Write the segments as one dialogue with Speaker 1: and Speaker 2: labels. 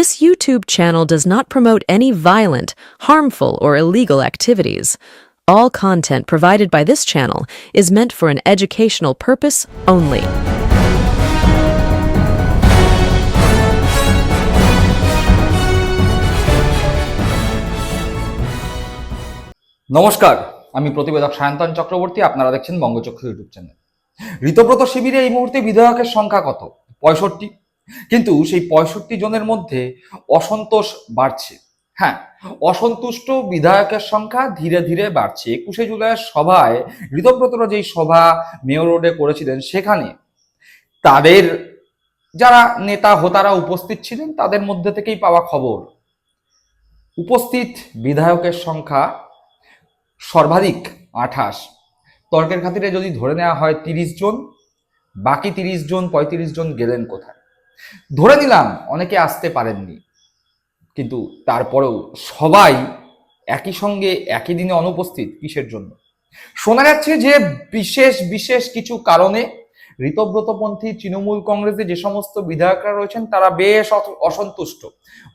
Speaker 1: This YouTube channel does not promote any violent, harmful, or illegal activities. All content provided by this channel is meant for an educational purpose only.
Speaker 2: নমস্কার, আমি প্রতিবেদক সায়ন্তন চক্রবর্তী। আপনারা দেখছেন বঙ্গচক্ষু YouTube channel. Ritabrata শিবিরে এই মুহূর্তে বিধায়কের সংখ্যা কত? 65। কিন্তু সেই 65 জনের মধ্যে অসন্তোষ বাড়ছে। হ্যাঁ, অসন্তুষ্ট বিধায়কের সংখ্যা ধীরে ধীরে বাড়ছে। 21শে জুলাইয়ের সভায় ঋতব্রতরা যেই সভা মেয়র রোডে করেছিলেন, সেখানে তাদের যারা নেতা হোতারা উপস্থিত ছিলেন, তাদের মধ্যে থেকেই পাওয়া খবর উপস্থিত বিধায়কের সংখ্যা সর্বাধিক 28। তর্কের খাতিরে যদি ধরে নেওয়া হয় 30 জন, বাকি 30 জন 35 জন গেলেন কোথায়? ধরে নিলাম অনেকে আসতে পারেননি, কিন্তু তারপরেও সবাই একই সঙ্গে একই দিনে অনুপস্থিত। কিসের জন্য? শোনা যাচ্ছে যে বিশেষ বিশেষ কিছু কারণে ঋতব্রতপন্থী তৃণমূল কংগ্রেসে যে সমস্ত বিধায়করা রয়েছেন তারা বেশ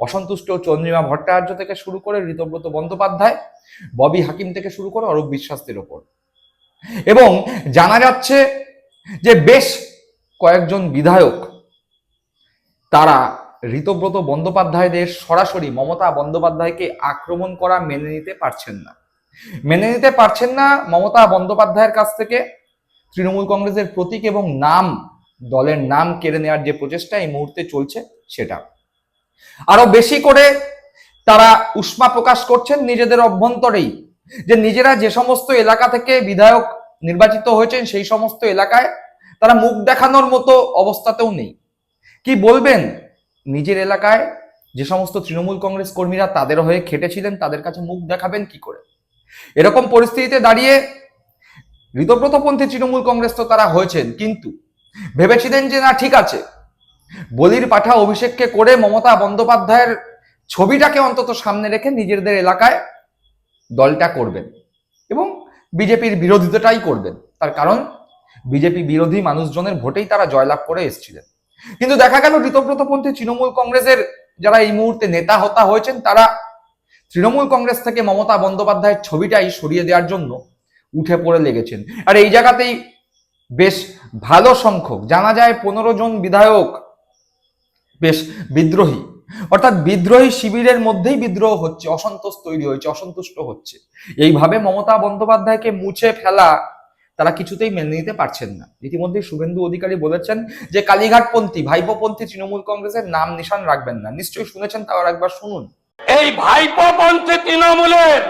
Speaker 2: অসন্তুষ্ট চন্দ্রিমা ভট্টাচার্য থেকে শুরু করে ঋতব্রত বন্দ্যোপাধ্যায়, ববি হাকিম থেকে শুরু করে অরূপ বিশ্বাসের ওপর। এবং জানা যাচ্ছে যে বেশ কয়েকজন বিধায়ক তারা ঋতব্রত বন্দ্যোপাধ্যায়দের সরাসরি মমতা বন্দ্যোপাধ্যায়কে আক্রমণ করা মেনে নিতে পারছেন না। মমতা বন্দ্যোপাধ্যায়ের কাছ থেকে তৃণমূল কংগ্রেসের প্রতীক এবং নাম, দলের নাম কেড়ে নেওয়ার যে প্রচেষ্টা এই মুহূর্তে চলছে, সেটা আরো বেশি করে তারা উষ্মা প্রকাশ করছেন নিজেদের অভ্যন্তরেই, যে নিজেরা যে সমস্ত এলাকা থেকে বিধায়ক নির্বাচিত হয়েছেন সেই সমস্ত এলাকায় তারা মুখ দেখানোর মতো অবস্থাতেও নেই। কি বলবেন? নিজের এলাকায় যে সমস্ত তৃণমূল কংগ্রেস কর্মীরা তাদের হয়ে খেটেছিলেন, তাদের কাছে মুখ দেখাবেন কি করে? এরকম পরিস্থিতিতে দাঁড়িয়ে ঋতব্রতপন্থী তৃণমূল কংগ্রেস তো তারা হয়েছেন, কিন্তু ভেবেছিলেন যে না, ঠিক আছে, বলির পাঠা অভিষেককে করে মমতা বন্দ্যোপাধ্যায়ের ছবিটাকে অন্তত সামনে রেখে নিজেদের এলাকায় দলটা করবেন এবং বিজেপির বিরোধিতাটাই করবেন। তার কারণ বিজেপি বিরোধী মানুষজনের ভোটেই তারা জয়লাভ করে এসেছিলেন। কিন্তু দেখা গেল ঋতব্রতপন্থী তৃণমূল কংগ্রেসের যারা এই মুহূর্তে নেতা হতা হয়েছেন, তারা তৃণমূল কংগ্রেস থেকে মমতা বন্দ্যোপাধ্যায়ের ছবিটাই সরিয়ে দেওয়ার জন্য উঠে পড়ে লেগেছেন। আর এই জায়গাতেই বেশ ভালো সংখ্যক, জানা যায় 15 জন বিধায়ক বেশ বিদ্রোহী, অর্থাৎ বিদ্রোহী শিবিরের মধ্যেই বিদ্রোহ হচ্ছে, অসন্তোষ তৈরি হয়েছে, অসন্তুষ্ট হচ্ছে। এইভাবে মমতা বন্দ্যোপাধ্যায়কে মুছে ফেলা তারা কিছুতেই মেনে নিতে পারছেন না। ইতিমধ্যে শুভেন্দু অধিকারী বলেছেন যে কালীঘাটপন্থী, ভাইপোপন্থী তৃণমূল কংগ্রেসের নাম নিশান রাখবেন না। নিশ্চয়ই শুনেছেন, তাও একবার শুনুন।
Speaker 3: এই ভাইপোপন্থী তৃণমূলের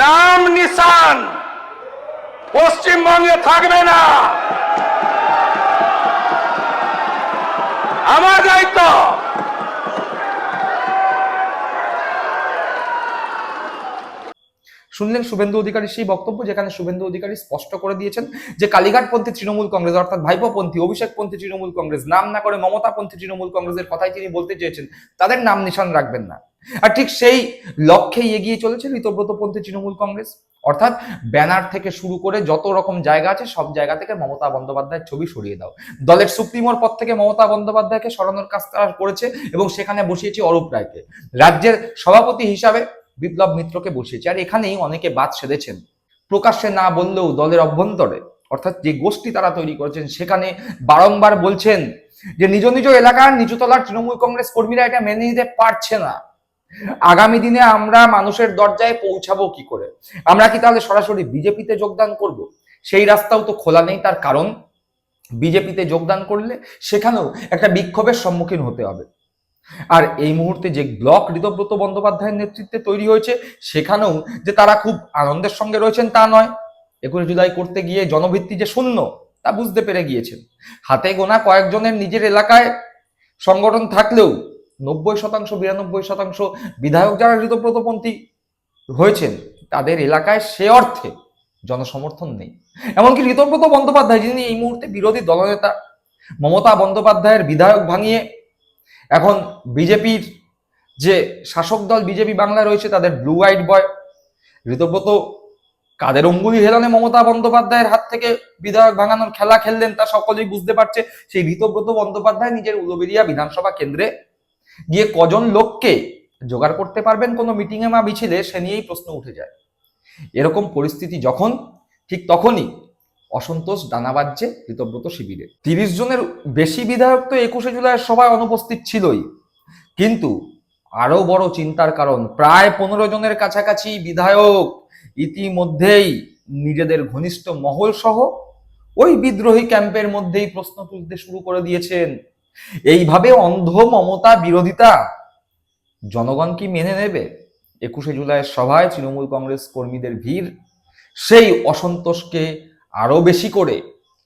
Speaker 3: নাম নিশান পশ্চিমবঙ্গে থাকবে না। আমার দায়িত্ব।
Speaker 2: শুনলেন শুভেন্দু অধিকারীর সেই বক্তব্য, যেখানে শুভেন্দু অধিকারী স্পষ্ট করে দিয়েছেন যে কালীঘাটপন্থী তৃণমূল কংগ্রেস, অর্থাৎ ভাইপোপন্থী অভিষেকপন্থী তৃণমূল কংগ্রেস, নাম না করে মমতাপন্থী তৃণমূল কংগ্রেসের কথাই তিনি বলতে চেয়েছেন, তাদের নাম নিশান রাখবেন না। আর ঠিক সেই লক্ষ্যেই এগিয়ে চলেছে ঋতব্রতপন্থী তৃণমূল কংগ্রেস, অর্থাৎ ব্যানার থেকে শুরু করে যত রকম জায়গা আছে সব জায়গা থেকে মমতা বন্দ্যোপাধ্যায়ের ছবি সরিয়ে দাও। দলের সুপ্রিমোর পদ থেকে মমতা বন্দ্যোপাধ্যায়কে সরানোর কাজ তারা করেছে এবং সেখানে বসিয়েছে অরূপ রায়কে, রাজ্যের সভাপতি হিসাবে বিপ্লব মিত্রকে বসিয়েছে। আর এখানেই অনেকে বাদ সেধেছেন, প্রকাশ্যে না বললেও দলের অভ্যন্তরে, অর্থাৎ যে গোষ্ঠী তারা তৈরি করেছেন, সেখানে বারংবার বলছেন যে নিজ নিজ এলাকার নিচুতলার তৃণমূল কংগ্রেস কর্মীরা এটা মেনে নিতে পারছে না। আগামী দিনে আমরা মানুষের দরজায় পৌঁছাবো কি করে? আমরা কি তাহলে সরাসরি বিজেপিতে যোগদান করব? সেই রাস্তাও তো খোলা নেই। তার কারণ বিজেপিতে যোগদান করলে সেখানেও একটা বিক্ষোভের সম্মুখীন হতে হবে। আর এই মুহূর্তে যে ব্লক ঋতব্রত বন্দ্যোপাধ্যায়ের নেতৃত্বে তৈরি হয়েছে, সেখানেও যে তারা খুব আনন্দের সঙ্গে রয়েছেন তা নয়। 21 জুলাই করতে গিয়ে জনভিত্তি যে শূন্য তা বুঝতে পেরে গিয়েছেন। হাতে গোনা কয়েকজনের নিজের এলাকায় সংগঠন থাকলেও 90% 92% বিধায়ক যারা ঋতব্রতপন্থী হয়েছেন, তাদের এলাকায় সে অর্থে জনসমর্থন নেই। এমনকি ঋতব্রত বন্দ্যোপাধ্যায়, যিনি এই মুহূর্তে বিরোধী দলনেতা, মমতা বন্দ্যোপাধ্যায়ের বিধায়ক ভাঙিয়ে এখন বিজেপির যে শাসক দল বিজেপি বাংলা রয়েছে, তাদের ব্লু হোয়াইট বয় ঋতব্রত কাদের অঙ্গুলি হেলানে মমতা বন্দ্যোপাধ্যায়ের হাত থেকে বিধায়ক ভাঙানোর খেলা খেললেন তা সকলেই বুঝতে পারছে। সেই ঋতব্রত বন্দ্যোপাধ্যায় নিজের উলুবেড়িয়া বিধানসভা কেন্দ্রে গিয়ে কজন লোককে জোগাড় করতে পারবেন কোনো মিটিংয়ে বা মিছিলে, সে নিয়েই প্রশ্ন উঠে যায়। এরকম পরিস্থিতি যখন, ঠিক তখনই অসন্তোষ দানা বাজছে ঋতব্রত শিবিরে। 30 জনের বেশি বিধায়ক তো 21শে জুলাইয়ের সভায় অনুপস্থিত ছিলই, কিন্তু আরো বড় চিন্তার কারণ প্রায় 15 জনের কাছাকাছি বিধায়ক ইতিমধ্যেই নিজেদের ঘনিষ্ঠ মহল সহ ওই বিদ্রোহী ক্যাম্পের মধ্যেই প্রশ্ন তুলতে শুরু করে দিয়েছেন। এইভাবে অন্ধ মমতা বিরোধিতা জনগণ কি মেনে নেবে? 21শে জুলাইয়ের সভায় তৃণমূল কংগ্রেস কর্মীদের ভিড় সেই অসন্তোষকে আরো বেশি করে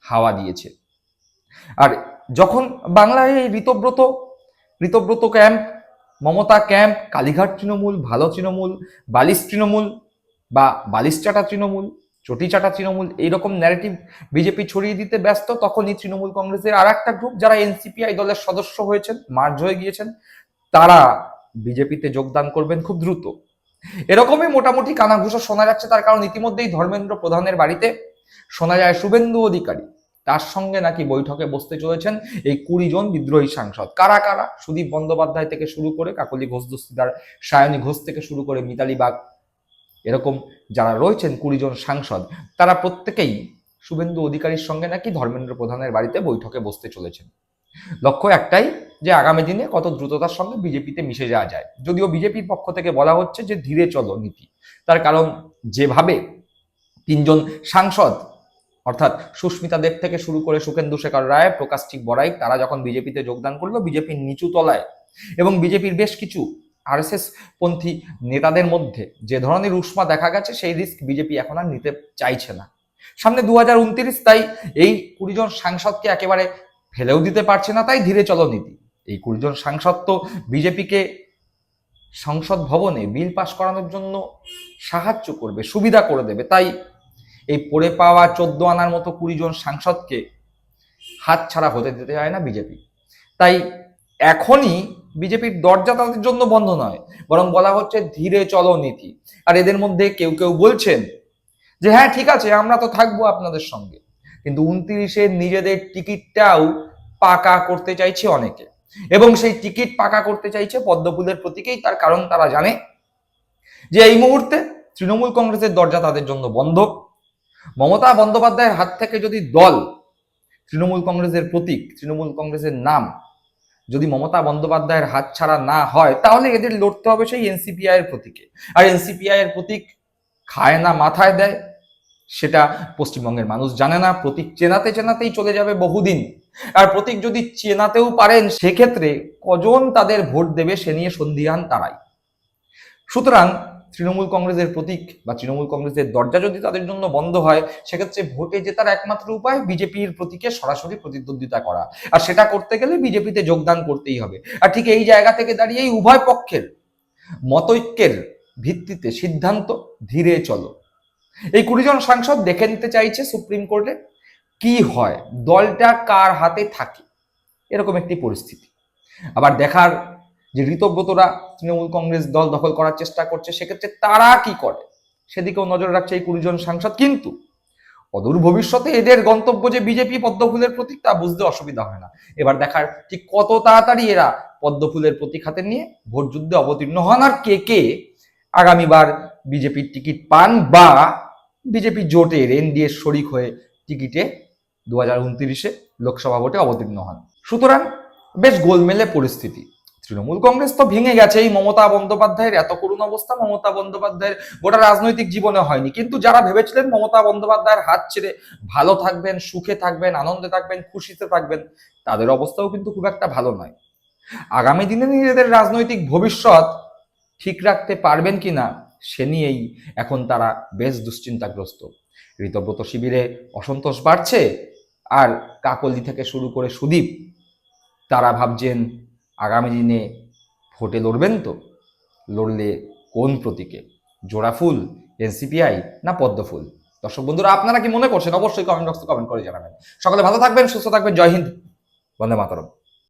Speaker 2: হাওয়া দিয়েছে। আর যখন বাংলায় এই ঋতব্রত ক্যাম্প, মমতা ক্যাম্প, কালীঘাট তৃণমূল, ভালো তৃণমূল, বালিশ তৃণমূল বা বালিশ চাটা তৃণমূল, চটি চাটা তৃণমূল, এইরকম ন্যারেটিভ বিজেপি ছড়িয়ে দিতে ব্যস্ত, তখনই তৃণমূল কংগ্রেসের আর একটা গ্রুপ যারা এনসিপিআই দলের সদস্য হয়েছেন, মার্জ হয়ে গিয়েছেন, তারা বিজেপিতে যোগদান করবেন খুব দ্রুত। এরকমই মোটামুটি কানাঘুষো শোনা যাচ্ছে। তার কারণ ইতিমধ্যেই ধর্মেন্দ্র প্রধানের বাড়িতে শোনা যায় শুভেন্দু অধিকারী তার সঙ্গে নাকি বৈঠকে বসতে চলেছেন এই 20 জন বিদ্রোহী সাংসদ। কারা কারা? সুদীপ বন্দ্যোপাধ্যায় থেকে শুরু করে কাকলি ঘোষ দস্তিদার, সায়নী ঘোষ থেকে শুরু করে মিতালি বাগ, এরকম যারা রয়েছেন 20 জন সাংসদ, তারা প্রত্যেকেই শুভেন্দু অধিকারীর সঙ্গে নাকি ধর্মেন্দ্র প্রধানের বাড়িতে বৈঠকে বসতে চলেছেন। লক্ষ্য একটাই, যে আগামী দিনে কত দ্রুততার সঙ্গে বিজেপিতে মিশে যাওয়া যায়। যদিও বিজেপির পক্ষ থেকে বলা হচ্ছে যে ধীরে চলো নীতি। তার কারণ যেভাবে 3 জন সাংসদ অর্থাৎ সুস্মিতা দেব থেকে শুরু করে সুখেন্দু শেখর রায়, প্রকাশটিক বড়াই, তারা যখন বিজেপিতে যোগদান করলো বিজেপির নিচু তলায় এবং বিজেপির বেশ কিছু আরএসএস পন্থী নেতাদের মধ্যে যে ধরনের উষ্মা দেখা গেছে, সেই রিস্ক বিজেপি এখন আর নিতে চাইছে না। সামনে 2029, তাই এই 20 জন সাংসদকে একেবারে ফেলেও দিতে পারছে না, তাই ধীরে চলো নীতি। এই 20 জন সাংসদ তো বিজেপিকে সংসদ ভবনে বিল পাশ করানোর জন্য সাহায্য করবে, সুবিধা করে দেবে। তাই এই পড়ে পাওয়া 14 আনার মতো 20 জন সাংসদকে হাত ছাড়া হতে দিতে চায় না বিজেপি। তাই এখনই বিজেপির দরজা তাদের জন্য বন্ধ নয়, বরং বলা হচ্ছে ধীরে চলো নীতি। আর এদের মধ্যে কেউ কেউ বলছেন যে হ্যাঁ ঠিক আছে, আমরা তো থাকবো আপনাদের সঙ্গে, কিন্তু 29-এ নিজেদের টিকিটটাও পাকা করতে চাইছে অনেকে, এবং সেই টিকিট পাকা করতে চাইছে পদ্মফুলের প্রতীকেই। তার কারণ তারা জানে যে এই মুহূর্তে তৃণমূল কংগ্রেসের দরজা তাদের জন্য বন্ধ। মমতা বন্দ্যোপাধ্যায়ের হাত থেকে যদি দল, তৃণমূল কংগ্রেসের প্রতীক, তৃণমূল কংগ্রেসের নাম যদি মমতা বন্দ্যোপাধ্যায়ের হাত ছাড়া না হয়, তাহলে এদের লড়তে হবে সেই এনসিপিআই এর প্রতীকে। আর এনসিপিআই এর প্রতীক খায় না মাথায় দেয়, সেটা পশ্চিমবঙ্গের মানুষ জানে না। প্রতীক চেনাতে চেনাতেই চলে যাবে বহুদিন। আর প্রতীক যদি চেনাতেও পারেন, সেক্ষেত্রে কজন তাদের ভোট দেবে সে নিয়ে সন্দিহান তারাই। সুতরাং তৃণমূল কংগ্রেসের প্রতীক বা তৃণমূল কংগ্রেসের দরজা যদি তাদের জন্য বন্ধ হয়, সেক্ষেত্রে ভোটে জেতার একমাত্র উপায় বিজেপির প্রতীকে সরাসরি প্রতিদ্বন্দ্বিতা করা। আর সেটা করতে গেলে বিজেপিতে যোগদান করতেই হবে। আর ঠিক এই জায়গা থেকে দাঁড়িয়েই উভয় পক্ষের মতৈক্যের ভিত্তিতে সিদ্ধান্ত ধীরে চলো। এই 20 জন সাংসদ দেখে নিতে চাইছে সুপ্রিম কোর্টে কি হয়, দলটা কার হাতে থাকে, এরকম একটি পরিস্থিতি। আবার দেখার যে ঋতব্রতরা তৃণমূল কংগ্রেস দল দখল করার চেষ্টা করছে, সেক্ষেত্রে তারা কি করে সেদিকেও নজর রাখছে এই 20 জন সাংসদ। কিন্তু অদূর ভবিষ্যতে এদের গন্তব্য যে বিজেপি পদ্মফুলের প্রতীক, তা বুঝতে অসুবিধা হয় না। এবার দেখার ঠিক কত তাড়াতাড়ি এরা পদ্মফুলের প্রতীক হাতে নিয়ে ভোট যুদ্ধে অবতীর্ণ হন, আর কে কে আগামীবার বিজেপির টিকিট পান বা বিজেপি জোটের এনডিএ শরিক হয়ে টিকিটে 2029-এ লোকসভা ভোটে অবতীর্ণ হন। সুতরাং বেশ গোলমেলে পরিস্থিতি। তৃণমূল কংগ্রেস তো ভেঙে গেছে। এই মমতা বন্দ্যোপাধ্যায়ের এত করুণ অবস্থা মমতা বন্দ্যোপাধ্যায়ের গোটা রাজনৈতিক জীবনে হয়নি। কিন্তু যারা ভেবেছিলেন মমতা বন্দ্যোপাধ্যায়ের হাত ছেড়ে ভালো থাকবেন, সুখে থাকবেন, আনন্দে থাকবেন, খুশিতে থাকবেন, তাদের অবস্থাও কিন্তু খুব একটা ভালো নয়। আগামী দিনে নিজেদের রাজনৈতিক ভবিষ্যৎ ঠিক রাখতে পারবেন কিনা সে নিয়েই এখন তারা বেশ দুশ্চিন্তাগ্রস্ত। ঋতব্রত শিবিরে অসন্তোষ বাড়ছে, আর কাকলি থেকে শুরু করে সুদীপ, তারা ভাবছেন আগামী দিনে ভোটে লড়বেন তো, লড়লে কোন প্রতীকে, জোড়া ফুল, এনসিপিআই না পদ্ম ফুল? দর্শক বন্ধুরা, আপনারা কি মনে করছেন অবশ্যই কমেন্ট বক্সে কমেন্ট করে জানাবেন। সকলে ভালো থাকবেন, সুস্থ থাকবেন। জয় হিন্দ, বন্দে মাতরম।